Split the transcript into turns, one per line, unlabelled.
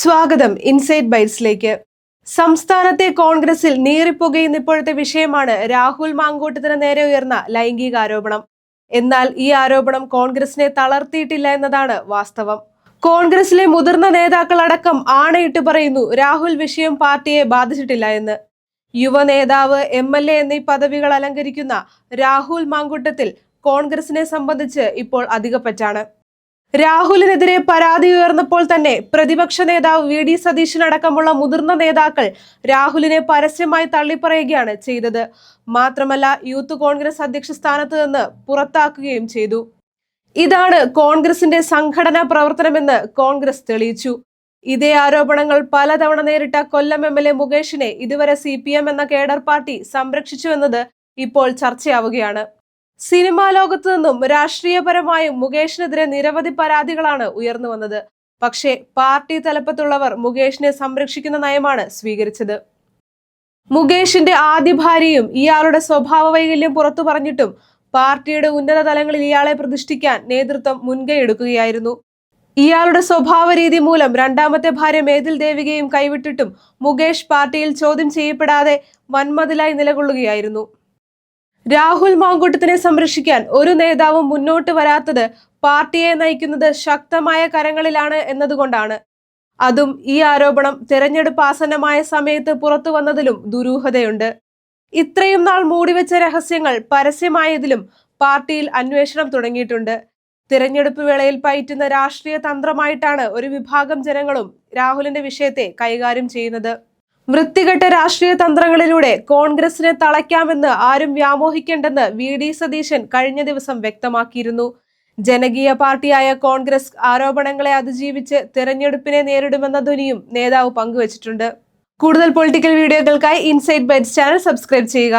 സ്വാഗതം ഇൻസൈഡ് ബൈറ്റ്സിലേക്ക്. സംസ്ഥാനത്തെ കോൺഗ്രസിൽ നീറിപ്പുകയുന്ന ഇപ്പോഴത്തെ വിഷയമാണ് രാഹുൽ മാങ്കൂട്ടത്തിന് നേരെ ഉയർന്ന ലൈംഗികാരോപണം. എന്നാൽ ഈ ആരോപണം കോൺഗ്രസിനെ തളർത്തിയിട്ടില്ല എന്നതാണ് വാസ്തവം. കോൺഗ്രസിലെ മുതിർന്ന നേതാക്കൾ അടക്കം ആണയിട്ട് പറയുന്നു രാഹുൽ വിഷയം പാർട്ടിയെ ബാധിച്ചിട്ടില്ല എന്ന്. യുവ നേതാവ്, MLA എന്നീ പദവികൾ അലങ്കരിക്കുന്ന രാഹുൽ മാങ്കൂട്ടത്തിൽ കോൺഗ്രസിനെ സംബന്ധിച്ച് ഇപ്പോൾ അധികപ്പറ്റാണ്. രാഹുലിനെതിരെ പരാതി ഉയർന്നപ്പോൾ തന്നെ പ്രതിപക്ഷ നേതാവ് VD സതീശൻ അടക്കമുള്ള മുതിർന്ന നേതാക്കൾ രാഹുലിനെ പരസ്യമായി തള്ളിപ്പറയുകയാണ് ചെയ്തത്. മാത്രമല്ല, യൂത്ത് കോൺഗ്രസ് അധ്യക്ഷ സ്ഥാനത്ത് നിന്ന് പുറത്താക്കുകയും ചെയ്തു. ഇതാണ് കോൺഗ്രസിന്റെ സംഘടനാ പ്രവർത്തനമെന്ന് കോൺഗ്രസ് തെളിയിച്ചു. ഇതേ ആരോപണങ്ങൾ പലതവണ നേരിട്ട കൊല്ലം MLA മുകേഷിനെ ഇതുവരെ CPM എന്ന കേഡർ പാർട്ടി സംരക്ഷിച്ചു എന്നത് ഇപ്പോൾ ചർച്ചയാവുകയാണ്. സിനിമാ ലോകത്തു നിന്നും രാഷ്ട്രീയപരമായും മുകേഷിനെതിരെ നിരവധി പരാതികളാണ് ഉയർന്നു വന്നത്. പക്ഷേ പാർട്ടി തലപ്പത്തുള്ളവർ മുകേഷിനെ സംരക്ഷിക്കുന്ന നയമാണ് സ്വീകരിച്ചത്. മുകേഷിന്റെ ആദ്യ ഭാര്യയും ഇയാളുടെ സ്വഭാവ വൈകല്യം പുറത്തു പറഞ്ഞിട്ടും പാർട്ടിയുടെ ഉന്നത തലങ്ങളിൽ ഇയാളെ പ്രതിഷ്ഠിക്കാൻ നേതൃത്വം മുൻകൈ എടുക്കുകയായിരുന്നു. ഇയാളുടെ സ്വഭാവ രീതി മൂലം രണ്ടാമത്തെ ഭാര്യ മേതിൽ ദേവികയും കൈവിട്ടിട്ടും മുകേഷ് പാർട്ടിയിൽ ചോദ്യം ചെയ്യപ്പെടാതെ വൻമതിലായി നിലകൊള്ളുകയായിരുന്നു. രാഹുൽ മാങ്കൂട്ടത്തിനെ സംരക്ഷിക്കാൻ ഒരു നേതാവും മുന്നോട്ട് വരാത്തത് പാർട്ടിയെ നയിക്കുന്നത് ശക്തമായ കരങ്ങളിലാണ് എന്നതുകൊണ്ടാണ്. അതും ഈ ആരോപണം തെരഞ്ഞെടുപ്പ് ആസന്നമായ സമയത്ത് പുറത്തു വന്നതിലും ദുരൂഹതയുണ്ട്. ഇത്രയും നാൾ മൂടിവെച്ച രഹസ്യങ്ങൾ പരസ്യമായതിലും പാർട്ടിയിൽ അന്വേഷണം തുടങ്ങിയിട്ടുണ്ട്. തിരഞ്ഞെടുപ്പ് വേളയിൽ പയറ്റുന്ന രാഷ്ട്രീയ തന്ത്രമായിട്ടാണ് ഒരു വിഭാഗം ജനങ്ങളും രാഹുലിന്റെ വിഷയത്തെ കൈകാര്യം ചെയ്യുന്നത്. വൃത്തികെട്ട രാഷ്ട്രീയ തന്ത്രങ്ങളിലൂടെ കോൺഗ്രസിനെ തളയ്ക്കാമെന്ന് ആരും വ്യാമോഹിക്കേണ്ടെന്ന് VD സതീശൻ കഴിഞ്ഞ ദിവസം വ്യക്തമാക്കിയിരുന്നു. ജനകീയ പാർട്ടിയായ കോൺഗ്രസ് ആരോപണങ്ങളെ അതിജീവിച്ച് തിരഞ്ഞെടുപ്പിനെ നേരിടുമെന്ന ധ്വനിയും നേതാവ് പങ്കുവച്ചിട്ടുണ്ട്. കൂടുതൽ പൊളിറ്റിക്കൽ വീഡിയോകൾക്കായി ഇൻസൈഡ് ബൈറ്റ്സ് ചാനൽ സബ്സ്ക്രൈബ് ചെയ്യുക.